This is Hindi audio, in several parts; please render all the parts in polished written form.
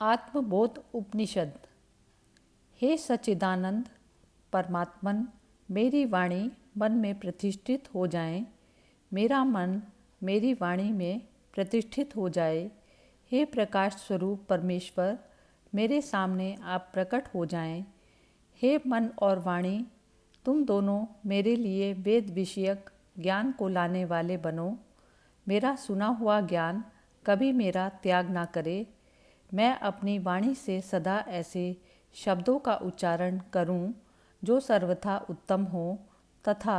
आत्मबोध उपनिषद। हे सच्चिदानंद परमात्मन, मेरी वाणी मन में प्रतिष्ठित हो जाए, मेरा मन मेरी वाणी में प्रतिष्ठित हो जाए। हे प्रकाश स्वरूप परमेश्वर, मेरे सामने आप प्रकट हो जाएं। हे मन और वाणी, तुम दोनों मेरे लिए वेद विषयक ज्ञान को लाने वाले बनो। मेरा सुना हुआ ज्ञान कभी मेरा त्याग ना करे। मैं अपनी वाणी से सदा ऐसे शब्दों का उच्चारण करूं जो सर्वथा उत्तम हो तथा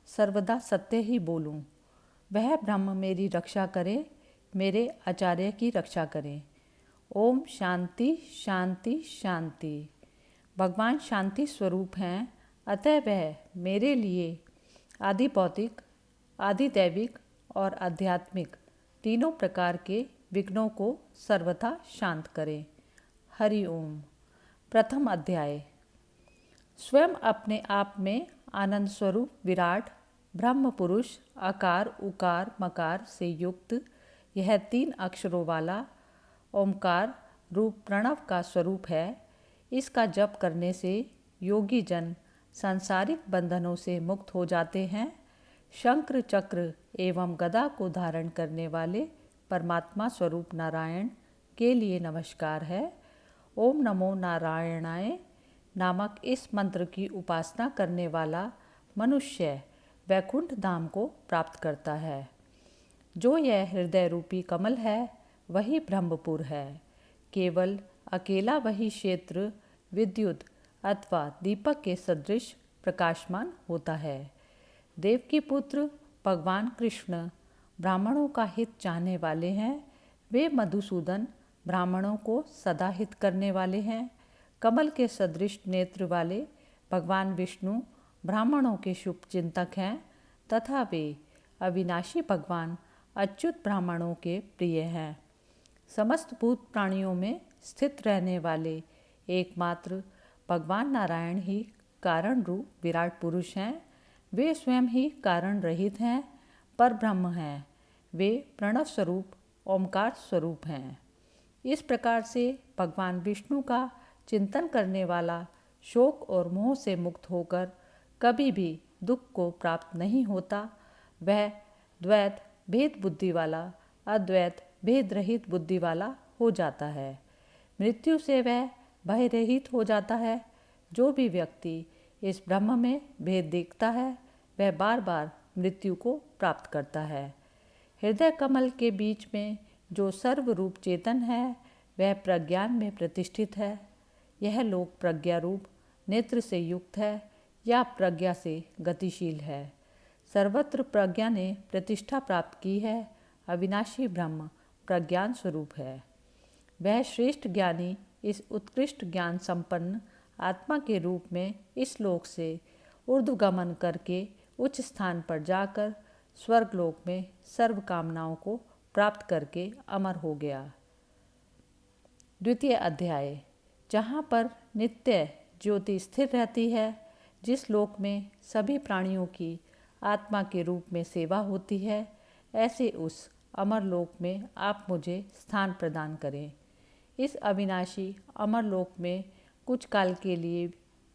सर्वदा सत्य ही बोलूं। वह ब्रह्म मेरी रक्षा करे, मेरे आचार्य की रक्षा करे। ओम शांति शांति शांति। भगवान शांति स्वरूप हैं, अतः वह मेरे लिए आदि भौतिक, आदि दैविक और आध्यात्मिक तीनों प्रकार के विघ्नों को सर्वथा शांत करें। हरि ओम। प्रथम अध्याय। स्वयं अपने आप में आनंद स्वरूप विराट ब्रह्म पुरुष आकार उकार मकार से युक्त यह 3 अक्षरों वाला ओमकार रूप प्रणव का स्वरूप है। इसका जप करने से योगी जन सांसारिक बंधनों से मुक्त हो जाते हैं। शंकर चक्र एवं गदा को धारण करने वाले परमात्मा स्वरूप नारायण के लिए नमस्कार है। ओम नमो नारायणाय नामक इस मंत्र की उपासना करने वाला मनुष्य वैकुंठ धाम को प्राप्त करता है। जो यह हृदय रूपी कमल है वही ब्रह्मपुर है। केवल अकेला वही क्षेत्र विद्युत अथवा दीपक के सदृश प्रकाशमान होता है। देवकी पुत्र भगवान कृष्ण ब्राह्मणों का हित चाहने वाले हैं। वे मधुसूदन ब्राह्मणों को सदा हित करने वाले हैं। कमल के सदृश नेत्र वाले भगवान विष्णु ब्राह्मणों के शुभ चिंतक हैं तथा वे अविनाशी भगवान अच्युत ब्राह्मणों के प्रिय हैं। समस्त भूत प्राणियों में स्थित रहने वाले एकमात्र भगवान नारायण ही कारण रूप विराट पुरुष हैं। वे स्वयं ही कारण रहित हैं, पर ब्रह्म हैं। वे प्रणव स्वरूप ओमकार स्वरूप हैं। इस प्रकार से भगवान विष्णु का चिंतन करने वाला शोक और मोह से मुक्त होकर कभी भी दुख को प्राप्त नहीं होता। वह द्वैत भेद बुद्धि वाला, अद्वैत भेद रहित बुद्धि वाला हो जाता है। मृत्यु से वह भय रहित हो जाता है। जो भी व्यक्ति इस ब्रह्म में भेद देखता है वह बार बार मृत्यु को प्राप्त करता है। हृदय कमल के बीच में जो सर्वरूप चेतन है वह प्रज्ञान में प्रतिष्ठित है। यह लोक प्रज्ञा रूप नेत्र से युक्त है या प्रज्ञा से गतिशील है। सर्वत्र प्रज्ञा ने प्रतिष्ठा प्राप्त की है। अविनाशी ब्रह्म प्रज्ञान स्वरूप है। वह श्रेष्ठ ज्ञानी इस उत्कृष्ट ज्ञान संपन्न आत्मा के रूप में इस लोक से ऊर्ध्वगमन करके उच्च स्थान पर जाकर स्वर्गलोक में सर्व कामनाओं को प्राप्त करके अमर हो गया। द्वितीय अध्याय। जहाँ पर नित्य ज्योति स्थिर रहती है, जिस लोक में सभी प्राणियों की आत्मा के रूप में सेवा होती है, ऐसे उस अमर लोक में आप मुझे स्थान प्रदान करें। इस अविनाशी अमर लोक में कुछ काल के लिए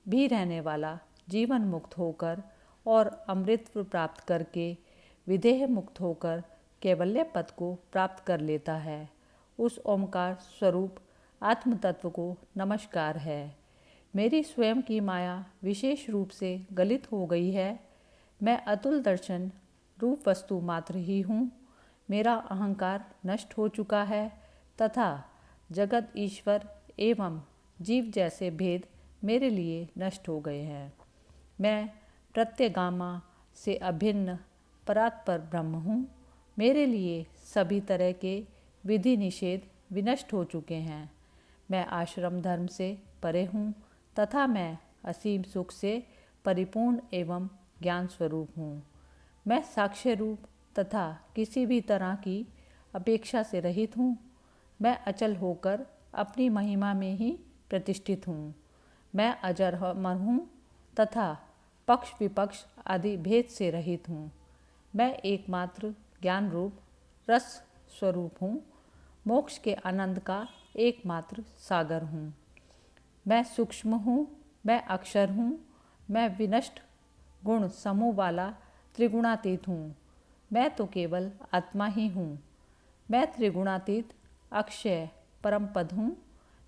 भी रहने वाला जीवन मुक्त होकर और अमृतत्व प्राप्त करके विदेह मुक्त होकर कैवल्य पद को प्राप्त कर लेता है। उस ओमकार स्वरूप आत्म तत्व को नमस्कार है। मेरी स्वयं की माया विशेष रूप से गलित हो गई है। मैं अतुल दर्शन रूप वस्तु मात्र ही हूँ। मेरा अहंकार नष्ट हो चुका है तथा जगत ईश्वर एवं जीव जैसे भेद मेरे लिए नष्ट हो गए हैं। मैं प्रत्यगामा से अभिन्न परात्पर ब्रह्म हूँ। मेरे लिए सभी तरह के विधि निषेध विनष्ट हो चुके हैं। मैं आश्रम धर्म से परे हूँ तथा मैं असीम सुख से परिपूर्ण एवं ज्ञान स्वरूप हूँ। मैं साक्ष्य रूप तथा किसी भी तरह की अपेक्षा से रहित हूँ। मैं अचल होकर अपनी महिमा में ही प्रतिष्ठित हूँ। मैं अजर अमर हूँ तथा पक्ष विपक्ष आदि भेद से रहित हूँ। मैं एकमात्र ज्ञान रूप रस स्वरूप हूँ। मोक्ष के आनंद का एकमात्र सागर हूँ। मैं सूक्ष्म हूँ, मैं अक्षर हूँ, मैं विनष्ट गुण समूह वाला त्रिगुणातीत हूँ। मैं तो केवल आत्मा ही हूँ। मैं त्रिगुणातीत अक्षय परम पद हूँ।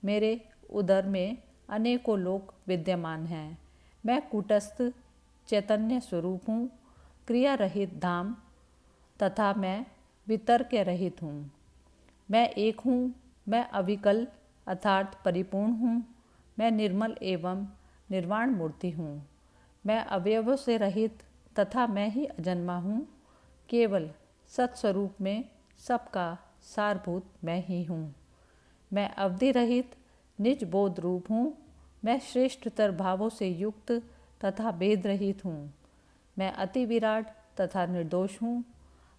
मेरे उदर में अनेकों लोक विद्यमान हैं। मैं कूटस्थ चैतन्य स्वरूप हूँ, क्रिया रहित धाम तथा मैं वितर्क रहित हूँ। मैं एक हूँ, मैं अविकल अर्थात परिपूर्ण हूँ। मैं निर्मल एवं निर्वाण मूर्ति हूँ। मैं अवयवों से रहित तथा मैं ही अजन्मा हूँ। केवल सत्स्वरूप में सबका सारभूत मैं ही हूँ। मैं अवधि रहित निज बोध रूप हूँ। मैं श्रेष्ठतर भावों से युक्त तथा भेद रहित हूँ। मैं अति विराट तथा निर्दोष हूँ।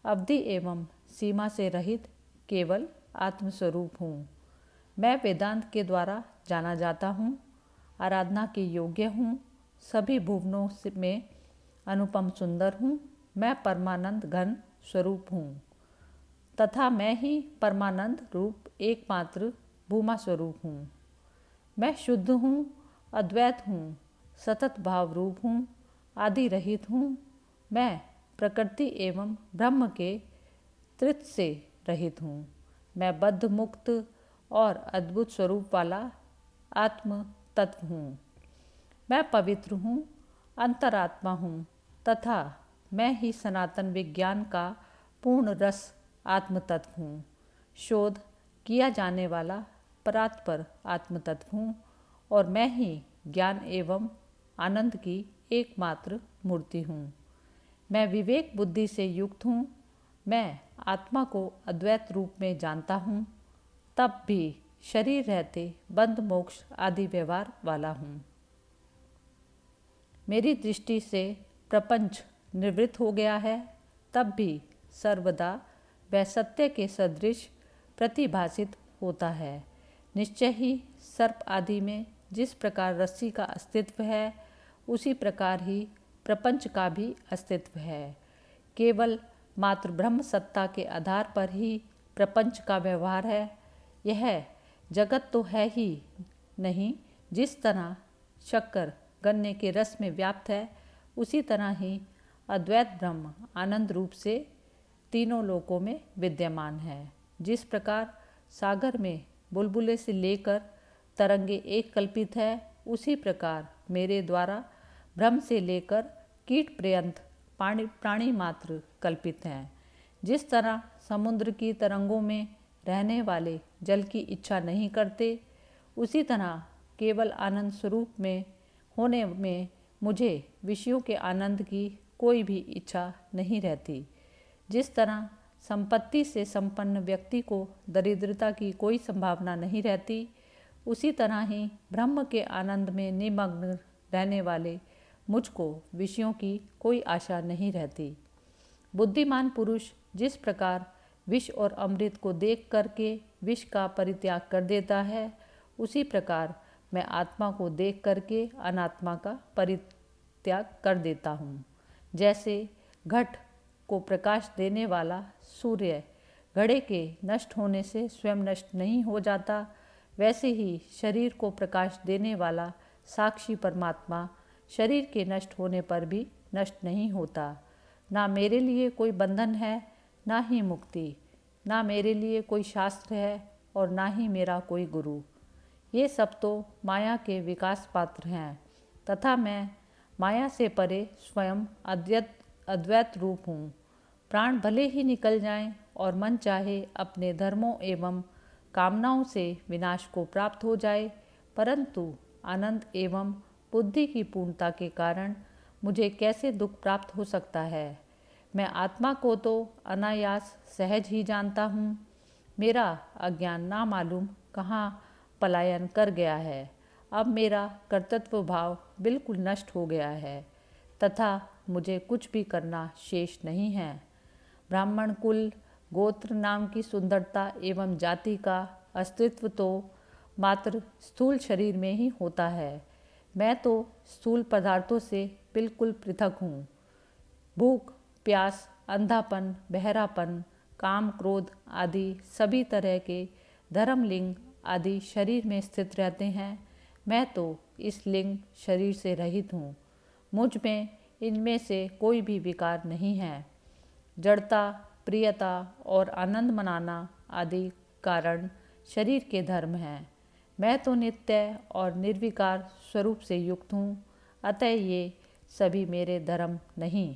अवधि एवं सीमा से रहित केवल आत्मस्वरूप हूँ। मैं वेदांत के द्वारा जाना जाता हूँ, आराधना के योग्य हूँ, सभी भुवनों में अनुपम सुंदर हूँ। मैं परमानंद घन स्वरूप हूँ तथा मैं ही परमानंद रूप एकमात्र भूमा स्वरूप हूँ। मैं शुद्ध हूँ, अद्वैत हूँ, सतत भाव रूप हूँ, आदि रहित हूँ। मैं प्रकृति एवं ब्रह्म के त्रित्व से रहित हूँ। मैं बद्ध मुक्त और अद्भुत स्वरूप वाला आत्म तत्व हूँ। मैं पवित्र हूँ, अंतरात्मा हूँ तथा मैं ही सनातन विज्ञान का पूर्ण रस आत्म तत्व हूँ। शोध किया जाने वाला परात्पर आत्म तत्व हूँ और मैं ही ज्ञान एवं आनंद की एकमात्र मूर्ति हूँ। मैं विवेक बुद्धि से युक्त हूँ। मैं आत्मा को अद्वैत रूप में जानता हूँ, तब भी शरीर रहते बंध मोक्ष आदि व्यवहार वाला हूँ। मेरी दृष्टि से प्रपंच निवृत्त हो गया है, तब भी सर्वदा वह सत्य के सदृश प्रतिभासित होता है। निश्चय ही सर्प आदि में जिस प्रकार रस्सी का अस्तित्व है, उसी प्रकार ही प्रपंच का भी अस्तित्व है। केवल मात्र ब्रह्म सत्ता के आधार पर ही प्रपंच का व्यवहार है। यह जगत तो है ही नहीं। जिस तरह शक्कर गन्ने के रस में व्याप्त है, उसी तरह ही अद्वैत ब्रह्म आनंद रूप से तीनों लोकों में विद्यमान है। जिस प्रकार सागर में बुलबुले से लेकर तरंगे एक कल्पित है, उसी प्रकार मेरे द्वारा ब्रह्म से लेकर कीट पर्यंत प्राणी मात्र कल्पित हैं। जिस तरह समुद्र की तरंगों में रहने वाले जल की इच्छा नहीं करते, उसी तरह केवल आनंद स्वरूप में होने में मुझे विषयों के आनंद की कोई भी इच्छा नहीं रहती। जिस तरह संपत्ति से संपन्न व्यक्ति को दरिद्रता की कोई संभावना नहीं रहती, उसी तरह ही ब्रह्म के आनंद में निमग्न रहने वाले मुझको विषयों की कोई आशा नहीं रहती। बुद्धिमान पुरुष जिस प्रकार विष और अमृत को देख करके विष का परित्याग कर देता है, उसी प्रकार मैं आत्मा को देख करके अनात्मा का परित्याग कर देता हूँ। जैसे घट को प्रकाश देने वाला सूर्य घड़े के नष्ट होने से स्वयं नष्ट नहीं हो जाता, वैसे ही शरीर को प्रकाश देने वाला साक्षी परमात्मा शरीर के नष्ट होने पर भी नष्ट नहीं होता। ना मेरे लिए कोई बंधन है, ना ही मुक्ति, ना मेरे लिए कोई शास्त्र है और ना ही मेरा कोई गुरु। ये सब तो माया के विकास पात्र हैं तथा मैं माया से परे स्वयं अद्वैत रूप हूँ। प्राण भले ही निकल जाएं और मन चाहे अपने धर्मों एवं कामनाओं से विनाश को प्राप्त हो जाए, परंतु आनंद एवं बुद्धि की पूर्णता के कारण मुझे कैसे दुख प्राप्त हो सकता है। मैं आत्मा को तो अनायास सहज ही जानता हूँ। मेरा अज्ञान ना मालूम कहाँ पलायन कर गया है। अब मेरा कर्तृत्व भाव बिल्कुल नष्ट हो गया है तथा मुझे कुछ भी करना शेष नहीं है। ब्राह्मण कुल गोत्र नाम की सुंदरता एवं जाति का अस्तित्व तो मात्र स्थूल शरीर में ही होता है। मैं तो स्थूल पदार्थों से बिल्कुल पृथक हूँ। भूख, प्यास, अंधापन, बहरापन, काम क्रोध आदि सभी तरह के धर्म लिंग आदि शरीर में स्थित रहते हैं, मैं तो इस लिंग शरीर से रहित हूँ। मुझ में इनमें से कोई भी विकार नहीं है। जड़ता, प्रियता और आनंद मनाना आदि कारण शरीर के धर्म हैं। मैं तो नित्य और निर्विकार स्वरूप से युक्त हूँ, अतः ये सभी मेरे धर्म नहीं।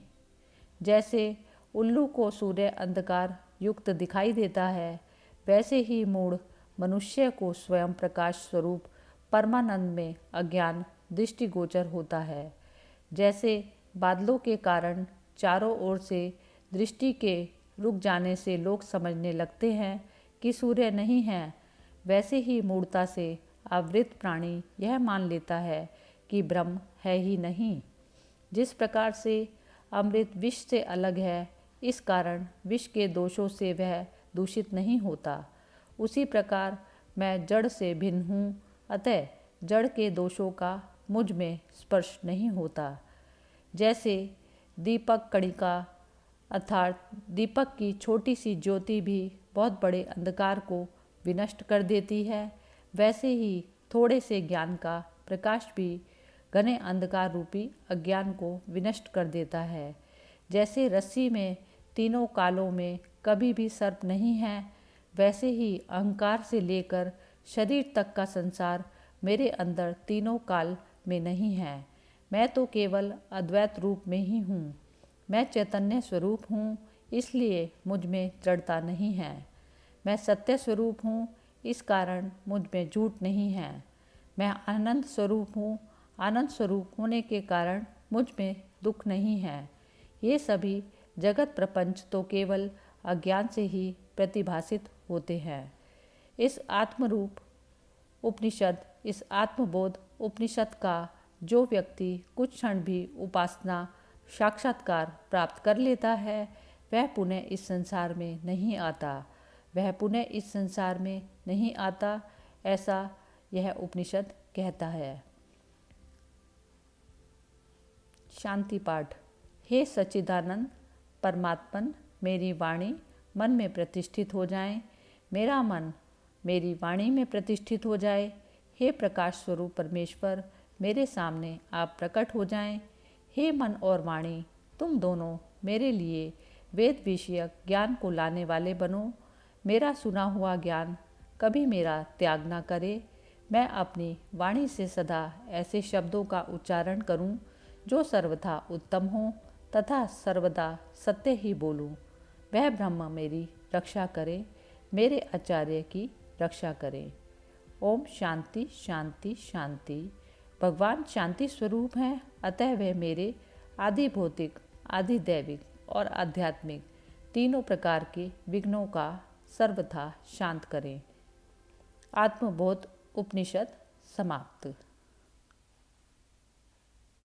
जैसे उल्लू को सूर्य अंधकार युक्त दिखाई देता है, वैसे ही मूढ़ मनुष्य को स्वयं प्रकाश स्वरूप परमानंद में अज्ञान दृष्टिगोचर होता है। जैसे बादलों के कारण चारों ओर से दृष्टि के रुक जाने से लोग समझने लगते हैं कि सूर्य नहीं है, वैसे ही मूढ़ता से आवृत प्राणी यह मान लेता है कि ब्रह्म है ही नहीं। जिस प्रकार से अमृत विष से अलग है, इस कारण विष के दोषों से वह दूषित नहीं होता, उसी प्रकार मैं जड़ से भिन्न हूँ, अतः जड़ के दोषों का मुझ में स्पर्श नहीं होता। जैसे दीपक कणिका अर्थात दीपक की छोटी सी ज्योति भी बहुत बड़े अंधकार को विनष्ट कर देती है, वैसे ही थोड़े से ज्ञान का प्रकाश भी घने अंधकार रूपी अज्ञान को विनष्ट कर देता है। जैसे रस्सी में तीनों कालों में कभी भी सर्प नहीं है, वैसे ही अहंकार से लेकर शरीर तक का संसार मेरे अंदर तीनों काल में नहीं है। मैं तो केवल अद्वैत रूप में ही हूँ। मैं चैतन्य स्वरूप हूँ, इसलिए मुझ में जड़ता नहीं है। मैं सत्य स्वरूप हूँ, इस कारण मुझ में झूठ नहीं है। मैं आनंद स्वरूप हूँ, आनंद स्वरूप होने के कारण मुझ में दुख नहीं है। ये सभी जगत प्रपंच तो केवल अज्ञान से ही प्रतिभासित होते हैं। इस आत्मरूप उपनिषद, इस आत्मबोध उपनिषद का जो व्यक्ति कुछ क्षण भी उपासना साक्षात्कार प्राप्त कर लेता है, वह पुनः इस संसार में नहीं आता, वह पुनः इस संसार में नहीं आता, ऐसा यह उपनिषद कहता है। शांति पाठ। हे सच्चिदानंद परमात्मन, मेरी वाणी मन में प्रतिष्ठित हो जाए, मेरा मन मेरी वाणी में प्रतिष्ठित हो जाए। हे प्रकाश स्वरूप परमेश्वर, मेरे सामने आप प्रकट हो जाएं। हे मन और वाणी, तुम दोनों मेरे लिए वेद विषयक ज्ञान को लाने वाले बनो। मेरा सुना हुआ ज्ञान कभी मेरा त्याग ना करे। मैं अपनी वाणी से सदा ऐसे शब्दों का उच्चारण करूं जो सर्वथा उत्तम हो तथा सर्वदा सत्य ही बोलूं। वह ब्रह्म मेरी रक्षा करे, मेरे आचार्य की रक्षा करे। ओम शांति शांति शांति। भगवान शांति स्वरूप हैं, अतः वे मेरे आदि भौतिक, आदि दैविक और आध्यात्मिक तीनों प्रकार के विघ्नों का सर्वथा शांत करें। आत्मबोध उपनिषद समाप्त।